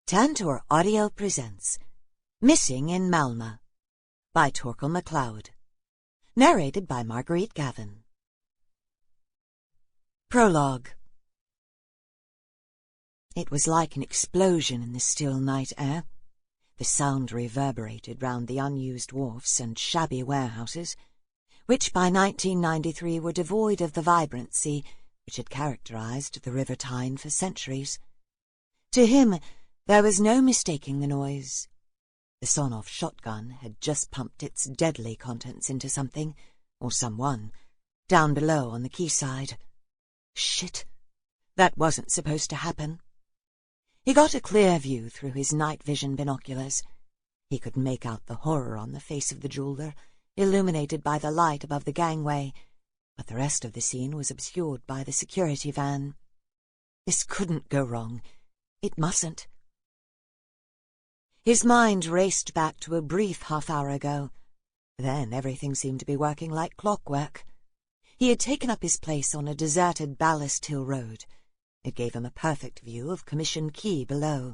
Tantor Audio presents Missing in Malmö by Torquil MacLeod. Narrated by Marguerite Gavin. Prologue. It was like an explosion in the still night air. The sound reverberated round the unused wharfs and shabby warehouses, which by 1993 were devoid of the vibrancy which had characterized the River Tyne for centuries. To him, there was no mistaking the noise. The sawn-off shotgun had just pumped its deadly contents into something, or someone, down below on the quayside. Shit! That wasn't supposed to happen. He got a clear view through his night vision binoculars. He could make out the horror on the face of the jeweller, illuminated by the light above the gangway, but the rest of the scene was obscured by the security van. This couldn't go wrong. It mustn't. His mind raced back to a brief half-hour ago. Then everything seemed to be working like clockwork. He had taken up his place on a deserted Ballast Hill road. It gave him a perfect view of Commission Quay below.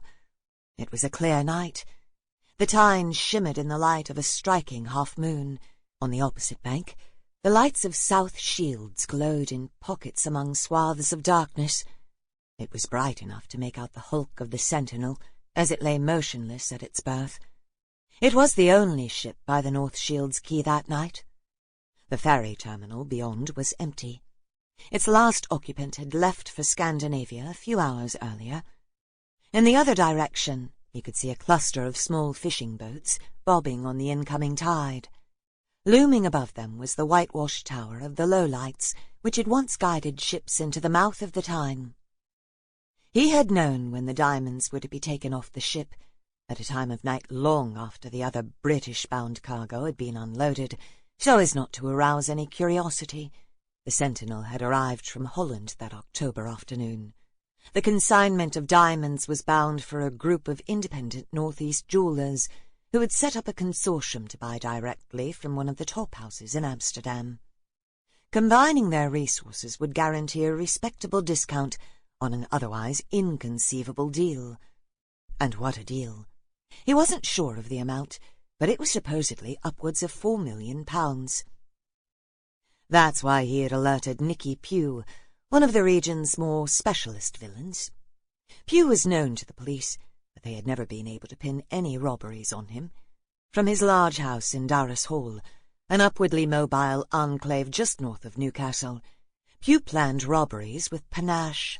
It was a clear night. The Tyne shimmered in the light of a striking half-moon. On the opposite bank, the lights of South Shields glowed in pockets among swaths of darkness. It was bright enough to make out the hulk of the Sentinel as it lay motionless at its berth. It was the only ship by the North Shields quay that night. The ferry terminal beyond was empty. Its last occupant had left for Scandinavia a few hours earlier. In the other direction, he could see a cluster of small fishing boats bobbing on the incoming tide. Looming above them was the whitewashed tower of the lowlights, which had once guided ships into the mouth of the Tyne. He had known when the diamonds were to be taken off the ship, at a time of night long after the other British-bound cargo had been unloaded, so as not to arouse any curiosity. The Sentinel had arrived from Holland that October afternoon. The consignment of diamonds was bound for a group of independent northeast jewellers who had set up a consortium to buy directly from one of the top houses in Amsterdam. Combining their resources would guarantee a respectable discount on an otherwise inconceivable deal. And what a deal! He wasn't sure of the amount, but it was supposedly upwards of £4 million. That's why he had alerted Nicky Pugh, one of the region's more specialist villains. Pugh was known to the police, but they had never been able to pin any robberies on him. From his large house in Darras Hall, an upwardly mobile enclave just north of Newcastle, Pugh planned robberies with panache.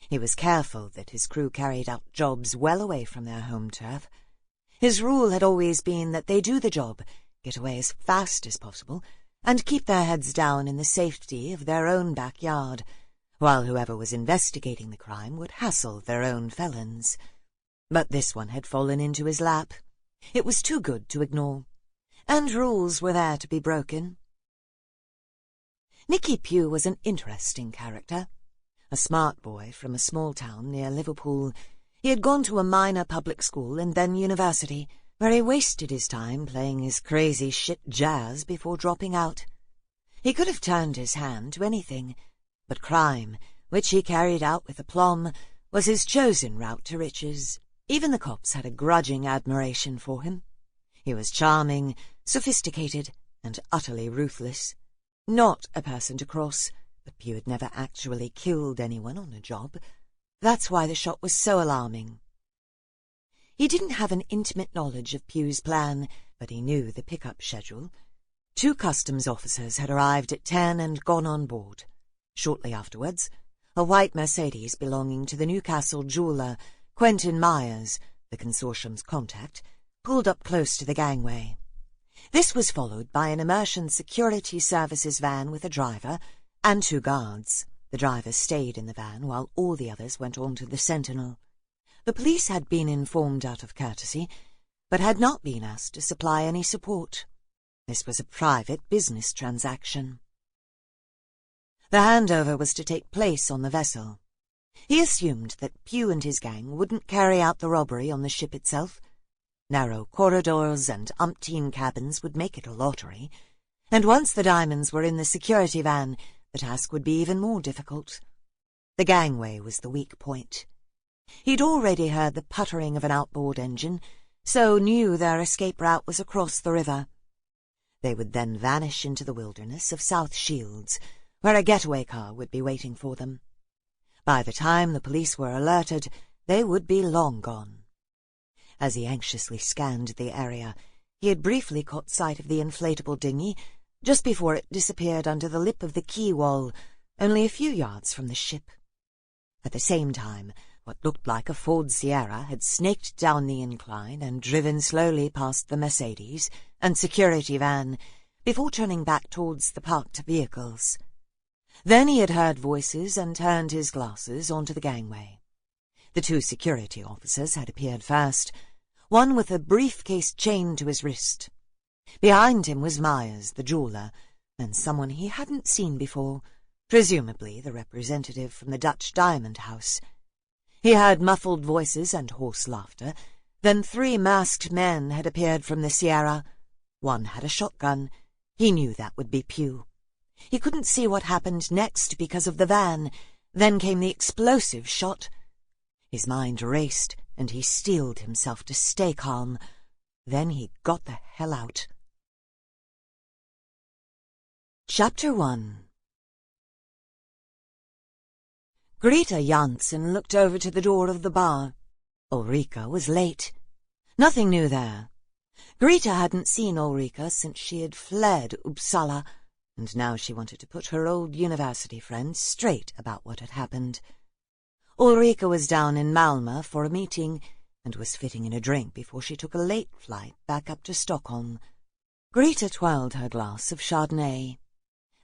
He was careful that his crew carried out jobs well away from their home turf. His rule had always been that they do the job, get away as fast as possible, and keep their heads down in the safety of their own backyard, while whoever was investigating the crime would hassle their own felons. But this one had fallen into his lap. It was too good to ignore, and rules were there to be broken. Nicky Pugh was an interesting character. A smart boy from a small town near Liverpool, he had gone to a minor public school and then university, where he wasted his time playing his crazy shit jazz before dropping out. He could have turned his hand to anything, but crime, which he carried out with aplomb, was his chosen route to riches. Even the cops had a grudging admiration for him. He was charming, sophisticated, and utterly ruthless. Not a person to cross, but Pugh had never actually killed anyone on a job. That's why the shot was so alarming. He didn't have an intimate knowledge of Pugh's plan, but he knew the pickup schedule. 2 customs officers had arrived at 10 and gone on board. Shortly afterwards, a white Mercedes belonging to the Newcastle jeweller, Quentin Myers, the consortium's contact, pulled up close to the gangway. This was followed by an immersion security services van with a driver and 2 guards. The driver stayed in the van while all the others went on to the Sentinel. The police had been informed out of courtesy, but had not been asked to supply any support. This was a private business transaction. The handover was to take place on the vessel. He assumed that Pugh and his gang wouldn't carry out the robbery on the ship itself. Narrow corridors and umpteen cabins would make it a lottery, and once the diamonds were in the security van, the task would be even more difficult. The gangway was the weak point. He'd already heard the puttering of an outboard engine, so knew their escape route was across the river. They would then vanish into the wilderness of South Shields, where a getaway car would be waiting for them. By the time the police were alerted, they would be long gone. As he anxiously scanned the area, he had briefly caught sight of the inflatable dinghy just before it disappeared under the lip of the quay wall, only a few yards from the ship. At the same time, what looked like a Ford Sierra had snaked down the incline and driven slowly past the Mercedes and security van before turning back towards the parked vehicles. Then he had heard voices and turned his glasses onto the gangway. The two security officers had appeared first, one with a briefcase chained to his wrist. Behind him was Myers, the jeweller, and someone he hadn't seen before, presumably the representative from the Dutch Diamond House. He heard muffled voices and hoarse laughter. Then 3 masked men had appeared from the Sierra. One had a shotgun. He knew that would be Pugh. He couldn't see what happened next because of the van. Then came the explosive shot. His mind raced, and he steeled himself to stay calm. Then he got the hell out. Chapter 1. Greta Janssen looked over to the door of the bar. Ulrika was late. Nothing new there. Greta hadn't seen Ulrika since she had fled Uppsala, and now she wanted to put her old university friend straight about what had happened. Ulrika was down in Malmö for a meeting, and was fitting in a drink before she took a late flight back up to Stockholm. Greta twirled her glass of Chardonnay.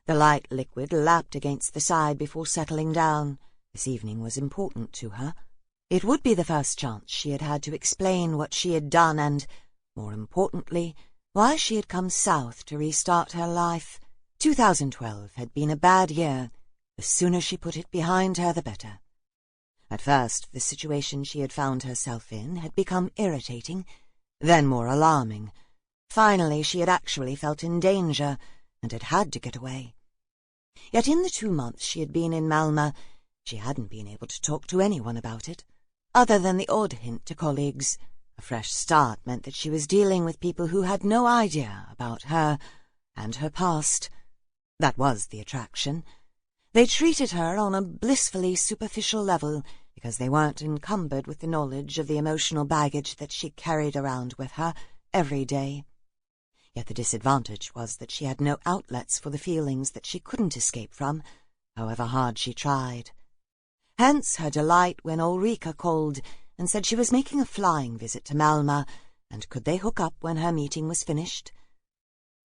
The light liquid lapped against the side before settling down. This evening was important to her. It would be the first chance she had had to explain what she had done and, more importantly, why she had come south to restart her life. 2012 had been a bad year. The sooner she put it behind her, the better. At first, the situation she had found herself in had become irritating, then more alarming. Finally, she had actually felt in danger and had had to get away. Yet in the 2 months she had been in Malmö, she hadn't been able to talk to anyone about it, other than the odd hint to colleagues. A fresh start meant that she was dealing with people who had no idea about her and her past. That was the attraction. They treated her on a blissfully superficial level because they weren't encumbered with the knowledge of the emotional baggage that she carried around with her every day. Yet the disadvantage was that she had no outlets for the feelings that she couldn't escape from, however hard she tried. Hence her delight when Ulrika called and said she was making a flying visit to Malmö, and could they hook up when her meeting was finished?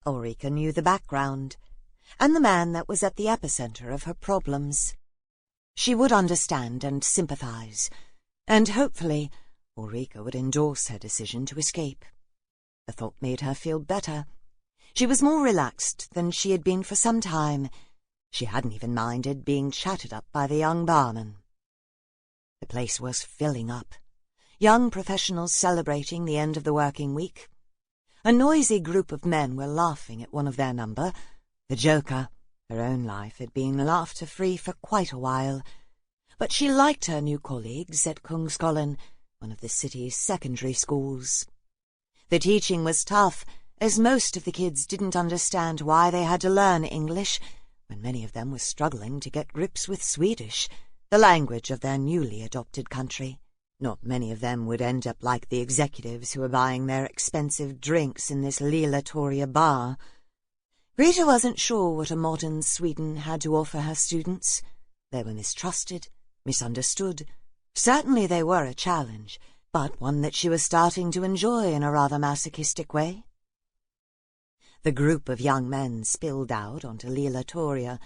Ulrika knew the background, and the man that was at the epicenter of her problems. She would understand and sympathize, and hopefully Ulrika would endorse her decision to escape. The thought made her feel better. She was more relaxed than she had been for some time. She hadn't even minded being chatted up by the young barman. The place was filling up. Young professionals celebrating the end of the working week. A noisy group of men were laughing at one of their number, the joker. Her own life had been laughter-free for quite a while, but she liked her new colleagues at Kungskollen, one of the city's secondary schools. The teaching was tough, as most of the kids didn't understand why they had to learn English, when many of them were struggling to get grips with Swedish, the language of their newly adopted country. Not many of them would end up like the executives who were buying their expensive drinks in this Lilla Toria bar. Greta wasn't sure what a modern Sweden had to offer her students. They were mistrusted, misunderstood. Certainly they were a challenge, but one that she was starting to enjoy in a rather masochistic way. The group of young men spilled out onto Lilla Toria,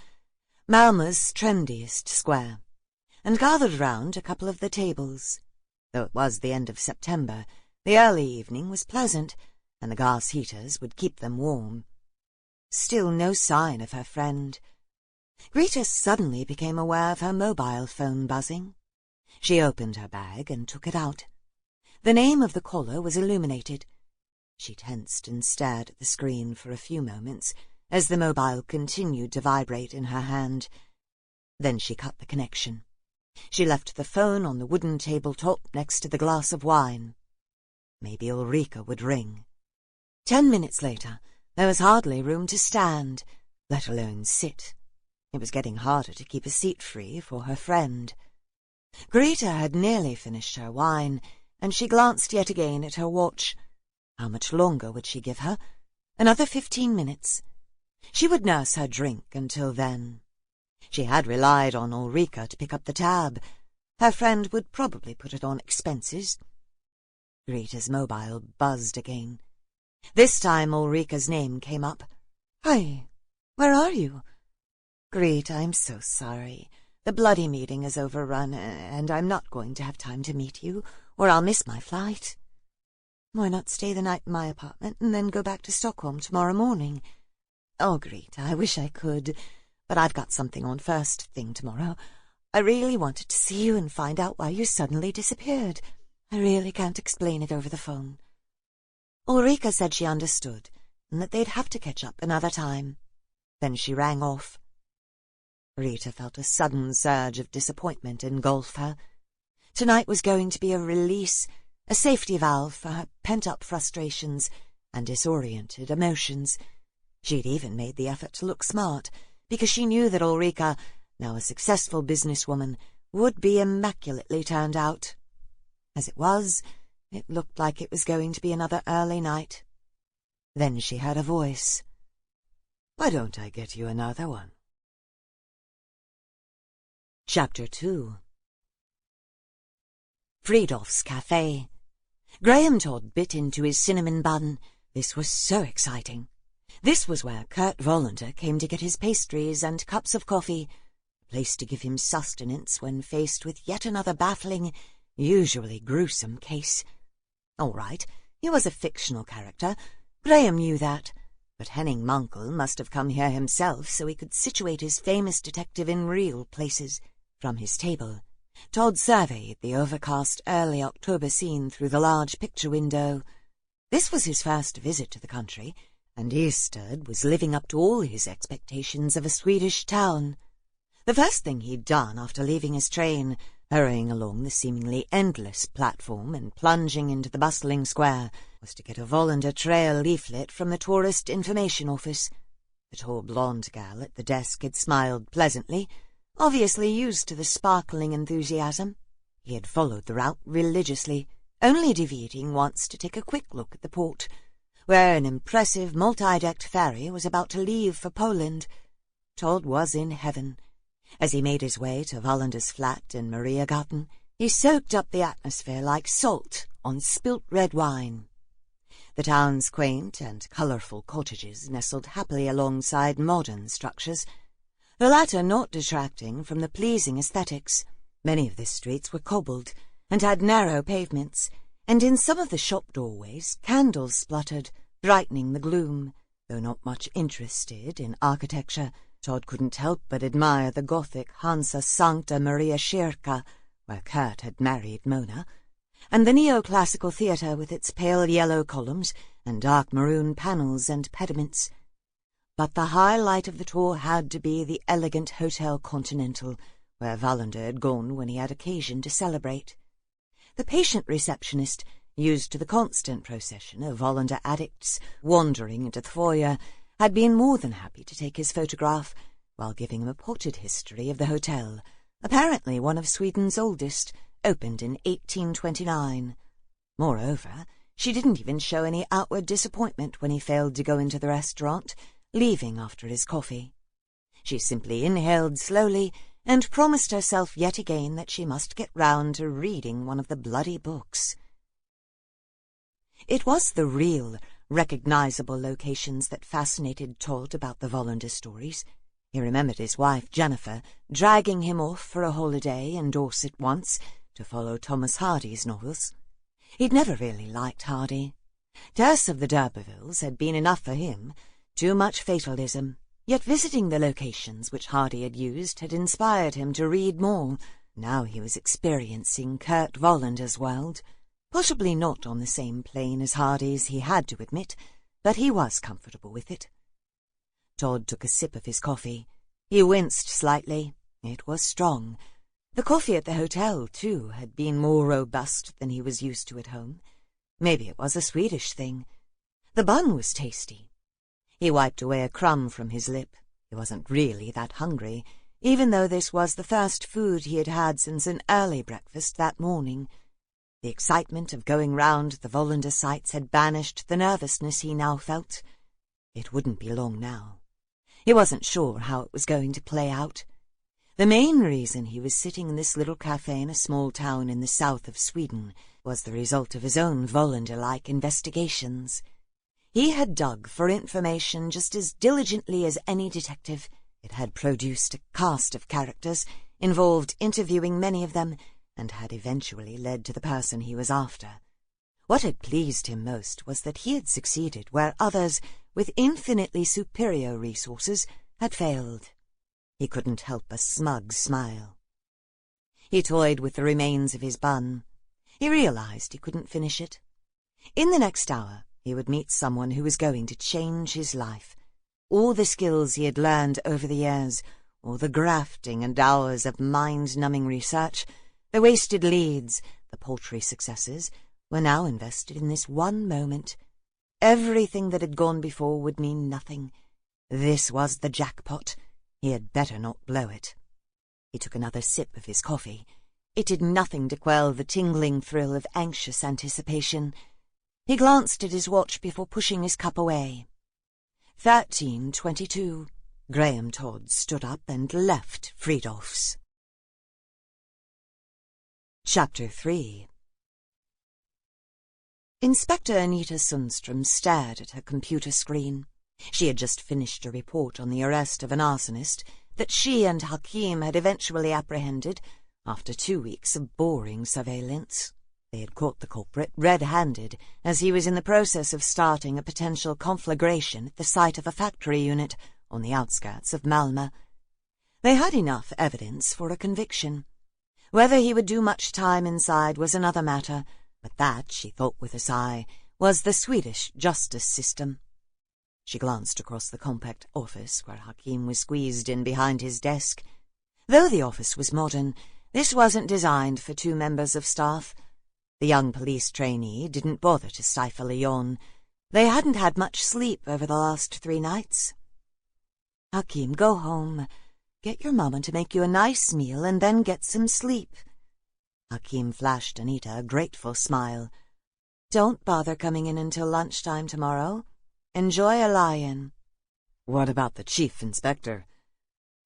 Malmö's trendiest square, and gathered round a couple of the tables. Though it was the end of September, the early evening was pleasant, and the gas heaters would keep them warm. Still no sign of her friend. Greta suddenly became aware of her mobile phone buzzing. She opened her bag and took it out. The name of the caller was illuminated. She tensed and stared at the screen for a few moments as the mobile continued to vibrate in her hand. Then she cut the connection. She left the phone on the wooden tabletop next to the glass of wine. Maybe Ulrika would ring. 10 minutes later, there was hardly room to stand, let alone sit. It was getting harder to keep a seat free for her friend. Greta had nearly finished her wine, and she glanced yet again at her watch. How much longer would she give her? Another 15 minutes. She would nurse her drink until then. She had relied on Ulrika to pick up the tab. Her friend would probably put it on expenses. Greta's mobile buzzed again. This time Ulrika's name came up. "Hi, where are you?" "Greta, I'm so sorry. The bloody meeting is overrun, and I'm not going to have time to meet you, or I'll miss my flight." "Why not stay the night in my apartment and then go back to Stockholm tomorrow morning?" "Oh, Greta, I wish I could, but I've got something on first thing tomorrow. I really wanted to see you and find out why you suddenly disappeared. I really can't explain it over the phone." Ulrika said she understood, and that they'd have to catch up another time. Then she rang off. Greta felt a sudden surge of disappointment engulf her. Tonight was going to be a release, a safety valve for her pent-up frustrations and disoriented emotions. She'd even made the effort to look smart, because she knew that Ulrika, now a successful businesswoman, would be immaculately turned out. As it was, it looked like it was going to be another early night. Then she heard a voice. "Why don't I get you another one?" Chapter 2. Fridolf's Cafe. Graham Todd bit into his cinnamon bun. This was so exciting. This was where Kurt Wallander came to get his pastries and cups of coffee, a place to give him sustenance when faced with yet another baffling, usually gruesome case. All right, he was a fictional character. Graham knew that. But Henning Mankell must have come here himself so he could situate his famous detective in real places. From his table, Todd surveyed the overcast early October scene through the large picture window. This was his first visit to the country, and Ystad was living up to all his expectations of a Swedish town. The first thing he'd done after leaving his train, hurrying along the seemingly endless platform and plunging into the bustling square, was to get a Wallander Trail leaflet from the Tourist Information Office. The tall blonde gal at the desk had smiled pleasantly, obviously used to the sparkling enthusiasm. He had followed the route religiously, only deviating once to take a quick look at the port, where an impressive multi-decked ferry was about to leave for Poland. Todd was in heaven. As he made his way to Wallander's flat in Mariagarten, he soaked up the atmosphere like salt on spilt red wine. The town's quaint and colourful cottages nestled happily alongside modern structures, the latter not detracting from the pleasing aesthetics. Many of the streets were cobbled and had narrow pavements, and in some of the shop doorways candles spluttered, brightening the gloom. Though not much interested in architecture, Todd couldn't help but admire the Gothic Hansa Sancta Maria Kyrka, where Kurt had married Mona, and the neoclassical theatre with its pale yellow columns and dark maroon panels and pediments. But the highlight of the tour had to be the elegant Hotel Continental, where Wallander had gone when he had occasion to celebrate. The patient receptionist, used to the constant procession of Wallander addicts wandering into the foyer, had been more than happy to take his photograph, while giving him a potted history of the hotel, apparently one of Sweden's oldest, opened in 1829. Moreover, she didn't even show any outward disappointment when he failed to go into the restaurant, leaving after his coffee. She simply inhaled slowly and promised herself yet again that she must get round to reading one of the bloody books. It was the real, recognizable locations that fascinated Todd about the Wallander stories. He remembered his wife, Jennifer, dragging him off for a holiday in Dorset once to follow Thomas Hardy's novels. He'd never really liked Hardy. Tess of the D'Urbervilles had been enough for him, too much fatalism. Yet visiting the locations which Hardy had used had inspired him to read more. Now he was experiencing Kurt Wallander's world. Possibly not on the same plane as Hardy's, he had to admit, but he was comfortable with it. Todd took a sip of his coffee. He winced slightly. It was strong. The coffee at the hotel, too, had been more robust than he was used to at home. Maybe it was a Swedish thing. The bun was tasty. He wiped away a crumb from his lip. He wasn't really that hungry, even though this was the first food he had had since an early breakfast that morning. The excitement of going round the Volander sites had banished the nervousness he now felt. It wouldn't be long now. He wasn't sure how it was going to play out. The main reason he was sitting in this little cafe in a small town in the south of Sweden was the result of his own Volander-like investigations. He had dug for information just as diligently as any detective. It had produced a cast of characters, involved interviewing many of them, and had eventually led to the person he was after. What had pleased him most was that he had succeeded where others, with infinitely superior resources, had failed. He couldn't help a smug smile. He toyed with the remains of his bun. He realized he couldn't finish it. In the next hour, he would meet someone who was going to change his life. All the skills he had learned over the years, all the grafting and hours of mind-numbing research, the wasted leads, the paltry successes, were now invested in this one moment. Everything that had gone before would mean nothing. This was the jackpot. He had better not blow it. He took another sip of his coffee. It did nothing to quell the tingling thrill of anxious anticipation. He glanced at his watch before pushing his cup away. 13:22. Graham Todd stood up and left Fridolf's. Chapter 3. Inspector Anita Sundstrom stared at her computer screen. She had just finished a report on the arrest of an arsonist that she and Hakim had eventually apprehended after 2 weeks of boring surveillance. They had caught the culprit red-handed as he was in the process of starting a potential conflagration at the site of a factory unit on the outskirts of Malmö. They had enough evidence for a conviction. Whether he would do much time inside was another matter, but that, she thought with a sigh, was the Swedish justice system. She glanced across the compact office where Hakim was squeezed in behind his desk. Though the office was modern, this wasn't designed for 2 members of staff. The young police trainee didn't bother to stifle a yawn. They hadn't had much sleep over the last 3 nights. "Hakim, go home. Get your mamma to make you a nice meal and then get some sleep." Hakim flashed Anita a grateful smile. "Don't bother coming in until lunchtime tomorrow. Enjoy a lie-in." "What about the chief inspector?"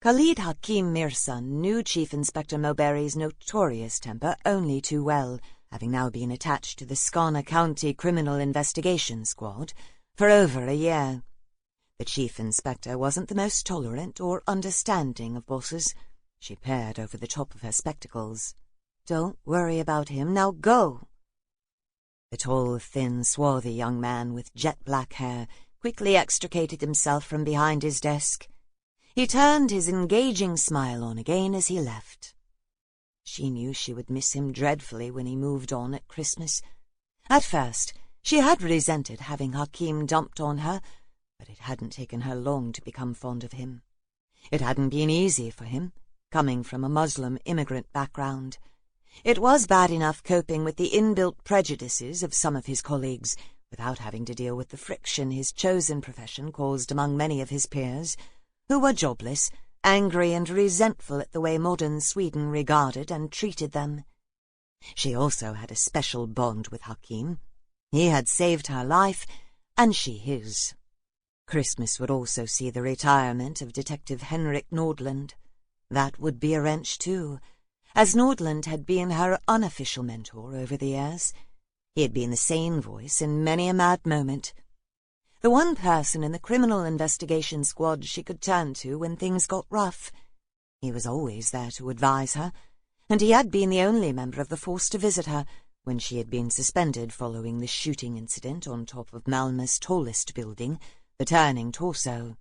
Khalid Hakim Mirza knew Chief Inspector Mulberry's notorious temper only too well, having now been attached to the Skåne County Criminal Investigation Squad for over a year. The chief inspector wasn't the most tolerant or understanding of bosses. She peered over the top of her spectacles. "Don't worry about him. Now go." The tall, thin, swarthy young man with jet-black hair quickly extricated himself from behind his desk. He turned his engaging smile on again as he left. She knew she would miss him dreadfully when he moved on at Christmas. At first, she had resented having Hakim dumped on her, but it hadn't taken her long to become fond of him. It hadn't been easy for him, coming from a Muslim immigrant background. It was bad enough coping with the inbuilt prejudices of some of his colleagues, without having to deal with the friction his chosen profession caused among many of his peers, who were jobless, angry and resentful at the way modern Sweden regarded and treated them. She also had a special bond with Hakim. He had saved her life, and she his. Christmas would also see the retirement of Detective Henrik Nordland. That would be a wrench too, as Nordland had been her unofficial mentor over the years. He had been the sane voice in many a mad moment. The one person in the criminal investigation squad she could turn to when things got rough. He was always there to advise her, and he had been the only member of the force to visit her when she had been suspended following the shooting incident on top of Malmö's tallest building, the Turning Torso.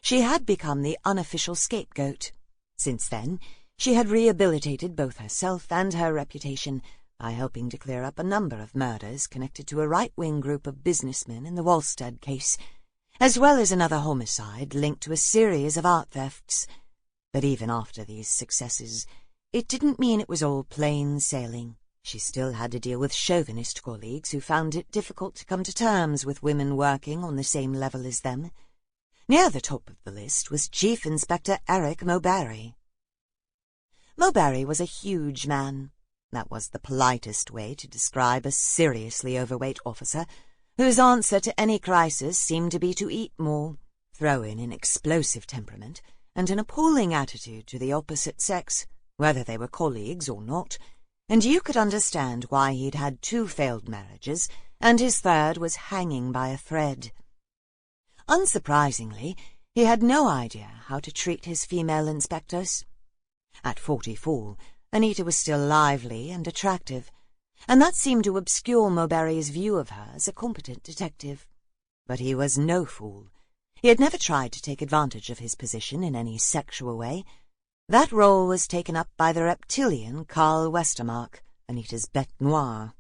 She had become the unofficial scapegoat. Since then, she had rehabilitated both herself and her reputation by helping to clear up a number of murders connected to a right-wing group of businessmen in the Wallstead case, as well as another homicide linked to a series of art thefts. But even after these successes, it didn't mean it was all plain sailing. She still had to deal with chauvinist colleagues who found it difficult to come to terms with women working on the same level as them. Near the top of the list was Chief Inspector Eric Mowbray. Mowbray was a huge man. That was the politest way to describe a seriously overweight officer whose answer to any crisis seemed to be to eat more, throw in an explosive temperament, and an appalling attitude to the opposite sex, whether they were colleagues or not, and you could understand why he'd had 2 failed marriages, and his third was hanging by a thread. Unsurprisingly, he had no idea how to treat his female inspectors. At 44, Anita was still lively and attractive, and that seemed to obscure Mowbray's view of her as a competent detective. But he was no fool. He had never tried to take advantage of his position in any sexual way. That role was taken up by the reptilian Carl Westermarck, Anita's bête noire.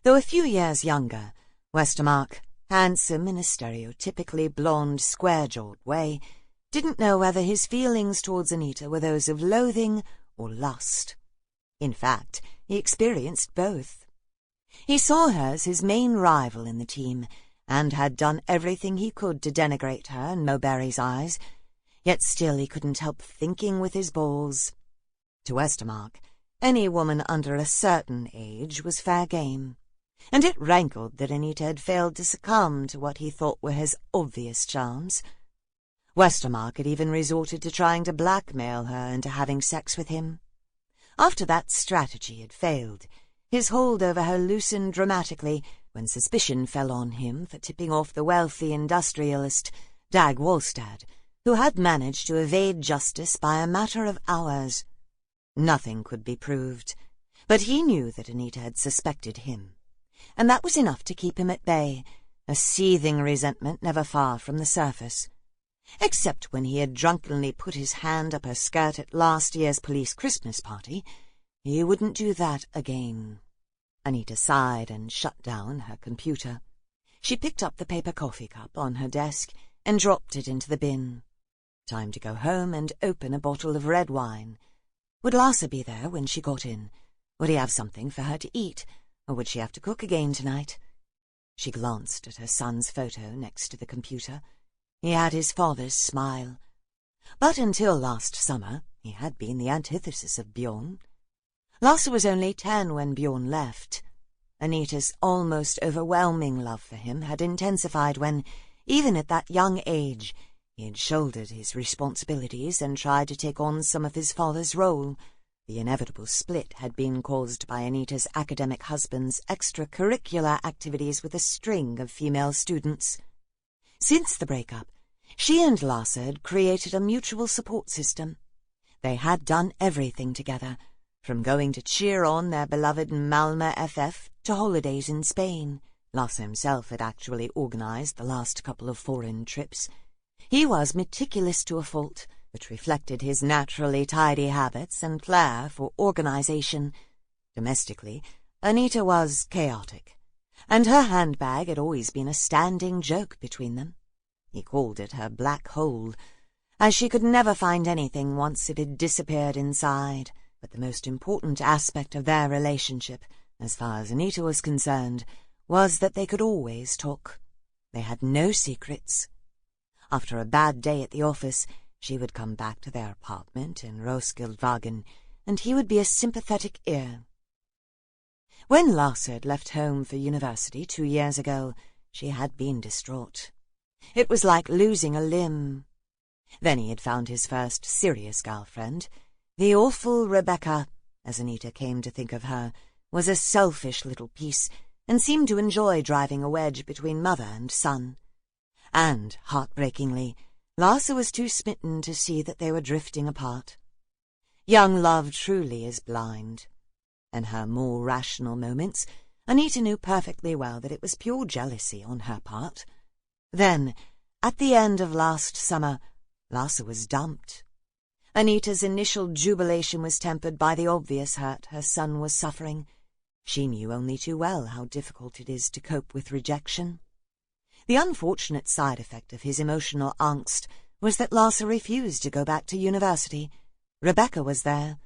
Though a few years younger, Westermarck, handsome in a stereotypically blonde, square-jawed way, didn't know whether his feelings towards Anita were those of loathing or lust. In fact, he experienced both. He saw her as his main rival in the team, and had done everything he could to denigrate her in Mowbray's eyes, yet still he couldn't help thinking with his balls. To Westermarck, any woman under a certain age was fair game, and it rankled that Anita had failed to succumb to what he thought were his obvious charms. Westermarck had even resorted to trying to blackmail her into having sex with him. After that strategy had failed, his hold over her loosened dramatically when suspicion fell on him for tipping off the wealthy industrialist Dag Wallstad, who had managed to evade justice by a matter of hours. Nothing could be proved, but he knew that Anita had suspected him, and that was enough to keep him at bay, a seething resentment never far from the surface. Except when he had drunkenly put his hand up her skirt at last year's police Christmas party, he wouldn't do that again. Anita sighed and shut down her computer. She picked up the paper coffee cup on her desk and dropped it into the bin. Time to go home and open a bottle of red wine. Would Lasse be there when she got in? Would he have something for her to eat, or would she have to cook again tonight? She glanced at her son's photo next to the computer. He had his father's smile. But until last summer, he had been the antithesis of Bjorn. Lasse was only 10 when Bjorn left. Anita's almost overwhelming love for him had intensified when, even at that young age, he had shouldered his responsibilities and tried to take on some of his father's role. The inevitable split had been caused by Anita's academic husband's extracurricular activities with a string of female students. Since the breakup, she and Lasse had created a mutual support system. They had done everything together, from going to cheer on their beloved Malmö FF to holidays in Spain. Lasse himself had actually organized the last couple of foreign trips. He was meticulous to a fault, which reflected his naturally tidy habits and flair for organization. Domestically, Anita was chaotic, and her handbag had always been a standing joke between them. He called it her black hole, as she could never find anything once it had disappeared inside. But the most important aspect of their relationship, as far as Anita was concerned, was that they could always talk. They had no secrets. After a bad day at the office, she would come back to their apartment in Roskildewagen, and he would be a sympathetic ear. When Lasse had left home for university 2 years ago, she had been distraught. It was like losing a limb. Then he had found his first serious girlfriend. The awful Rebecca, as Anita came to think of her, was a selfish little piece, and seemed to enjoy driving a wedge between mother and son. And, heartbreakingly, Lasse was too smitten to see that they were drifting apart. Young love truly is blind. In her more rational moments, Anita knew perfectly well that it was pure jealousy on her part. Then, at the end of last summer, Lasse was dumped. Anita's initial jubilation was tempered by the obvious hurt her son was suffering. She knew only too well how difficult it is to cope with rejection. The unfortunate side effect of his emotional angst was that Lasse refused to go back to university. Rebecca was there.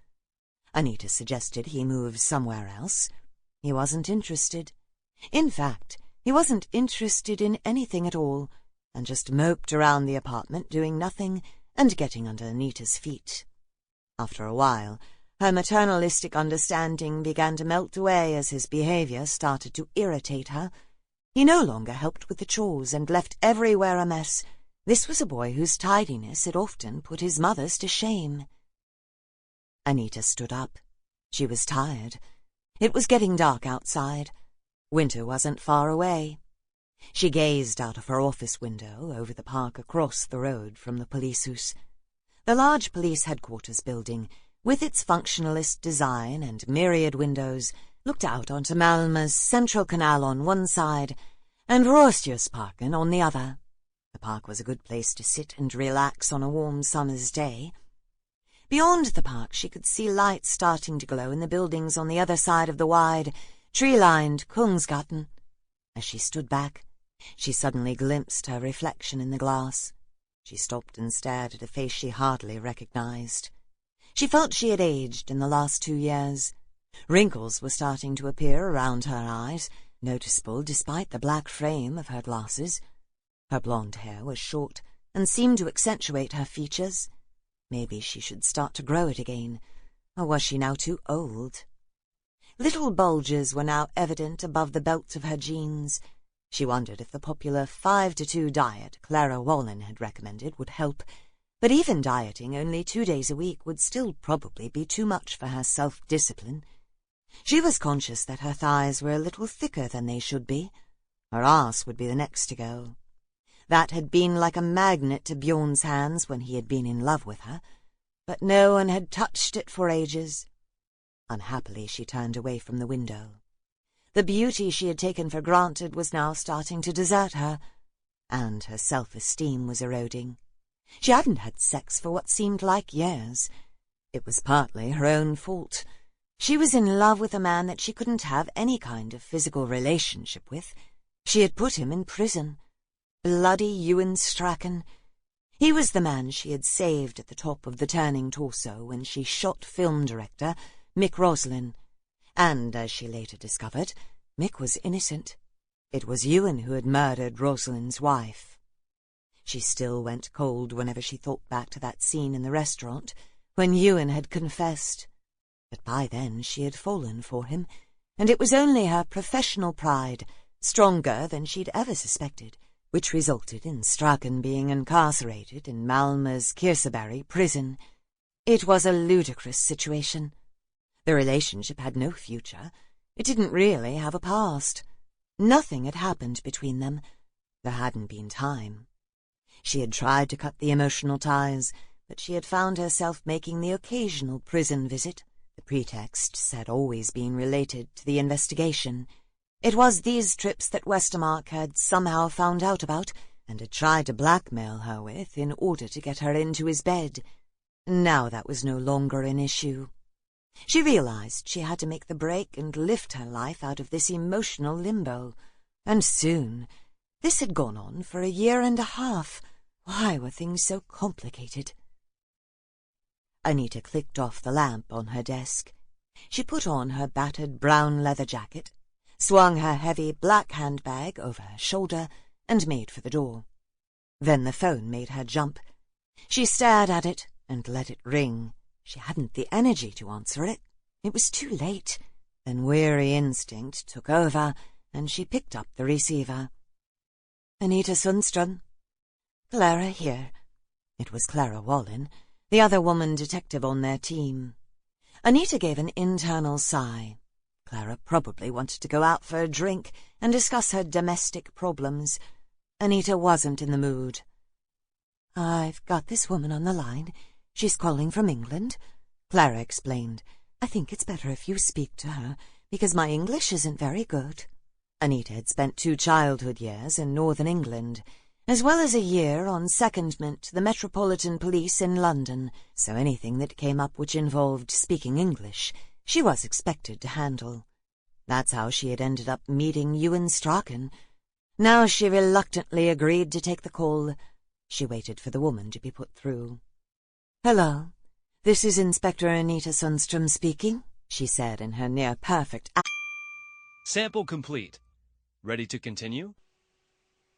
Anita suggested he move somewhere else. He wasn't interested. In fact, he wasn't interested in anything at all, and just moped around the apartment doing nothing and getting under Anita's feet. After a while, her maternalistic understanding began to melt away as his behaviour started to irritate her. He no longer helped with the chores and left everywhere a mess. This was a boy whose tidiness had often put his mother's to shame. Anita stood up. She was tired. It was getting dark outside. Winter wasn't far away. She gazed out of her office window over the park across the road from the police house. The large police headquarters building, with its functionalist design and myriad windows, looked out onto Malmö's central canal on one side and Rådhusparken on the other. The park was a good place to sit and relax on a warm summer's day. Beyond the park she could see lights starting to glow in the buildings on the other side of the wide, tree-lined Kungsgatan. As she stood back, she suddenly glimpsed her reflection in the glass. She stopped and stared at a face she hardly recognized. She felt she had aged in the last 2 years. Wrinkles were starting to appear around her eyes, noticeable despite the black frame of her glasses. Her blonde hair was short and seemed to accentuate her features. Maybe she should start to grow it again, or was she now too old? Little bulges were now evident above the belt of her jeans. She wondered if the popular 5-to-2 diet Clara Wallen had recommended would help, but even dieting only 2 days a week would still probably be too much for her self-discipline. She was conscious that her thighs were a little thicker than they should be. Her arse would be the next to go. That had been like a magnet to Bjorn's hands when he had been in love with her, but no one had touched it for ages. Unhappily, she turned away from the window. The beauty she had taken for granted was now starting to desert her, and her self-esteem was eroding. She hadn't had sex for what seemed like years. It was partly her own fault. She was in love with a man that she couldn't have any kind of physical relationship with. She had put him in prison. Bloody Unstracken. He was the man she had saved at the top of the turning torso when she shot film director Mick Roslin. And, as she later discovered, Mick was innocent. It was Ewan who had murdered Roslin's wife. She still went cold whenever she thought back to that scene in the restaurant when Ewan had confessed. But by then she had fallen for him, and it was only her professional pride, stronger than she'd ever suspected, which resulted in Strachan being incarcerated in Malmö's Kirseberg prison. It was a ludicrous situation. The relationship had no future. It didn't really have a past. Nothing had happened between them. There hadn't been time. She had tried to cut the emotional ties, but she had found herself making the occasional prison visit. The pretexts had always been related to the investigation. It was these trips that Westermark had somehow found out about and had tried to blackmail her with in order to get her into his bed. Now that was no longer an issue. She realized she had to make the break and lift her life out of this emotional limbo. And soon. This had gone on for 1.5 years. Why were things so complicated? Anita clicked off the lamp on her desk. She put on her battered brown leather jacket, swung her heavy black handbag over her shoulder, and made for the door. Then the phone made her jump. She stared at it and let it ring. She hadn't the energy to answer it. It was too late. Then weary instinct took over, and she picked up the receiver. Anita Sundstrom. Clara here. It was Clara Wallen, the other woman detective on their team. Anita gave an internal sigh. Clara probably wanted to go out for a drink and discuss her domestic problems. Anita wasn't in the mood. I've got this woman on the line. She's calling from England, Clara explained. I think it's better if you speak to her, because my English isn't very good. Anita had spent 2 childhood years in northern England, as well as a year on secondment to the Metropolitan Police in London, so anything that came up which involved speaking English, she was expected to handle. That's how she had ended up meeting Ewan Strachan. Now she reluctantly agreed to take the call. She waited for the woman to be put through. Hello. "This is Inspector Anita Sundstrom speaking," she said in her near-perfect Sample complete. Ready to continue?